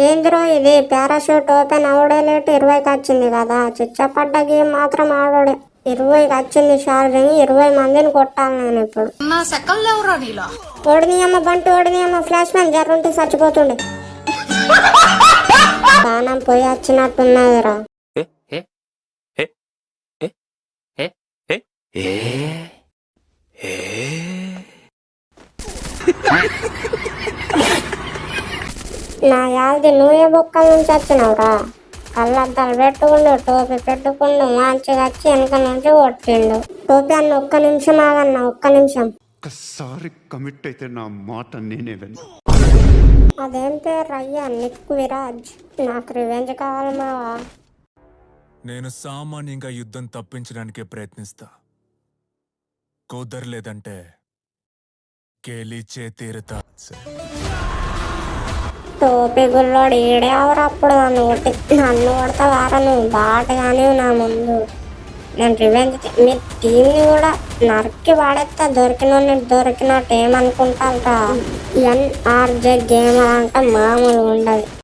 ఏందిరో ఇది parachute open అవడే late 20కి వచ్చింది కదా. చిచ్చపడ్డ గేమ్ మాత్రం ఆడోడే. 20కి వచ్చింది ఛార్జింగ్. 20 మందిని కొట్టాలి నేను ఇప్పుడు. నా సెకండ్ లేవురా నీలా. ఓడినియమ్మ బంటి ఓడినియమ్మ ఫ్లాష్ మ్యాన్ జర్రుంటే చచ్చిపోతుండే. ప్రాణం పోయి వచ్చినట్టున్నదిరా. నా యాది నువ్వే బొక్కల నుంచి వచ్చినావురా. కళ్ళద్దాలు పెట్టుకుండు, టోపీ పెట్టుకుండు, మంచిగా వచ్చి వెనక నుంచి కొట్టిండు. టోపీ అన్న ఒక్క నిమిషం ఆగన్న, ఒక్క నిమిషం. ఒక్కసారి కమిట్ అయితే నా మాట నేనే విన్నా. అదేం పేరు అయ్యా? నిక్ విరాజ్. నాకు రివెంజ్ కావాలి మావా. నేను సామాన్యంగా యుద్ధం తప్పించడానికే ప్రయత్నిస్తా. కుదరలేదంటే గెలిచే తీరుతా. టోపీ గుల్లోడు ఈడే అవరు అప్పుడు నన్ను కొడతా వారా నువ్వు బాటగానే నా ముందు. నేను రివెంజ్ మీ టీంని కూడా నరికి వాడేస్తా. దొరికినట్టు ఏమనుకుంటారా? ఎన్ఆర్జే గేమ్ అంటే మామూలుగా ఉండదు.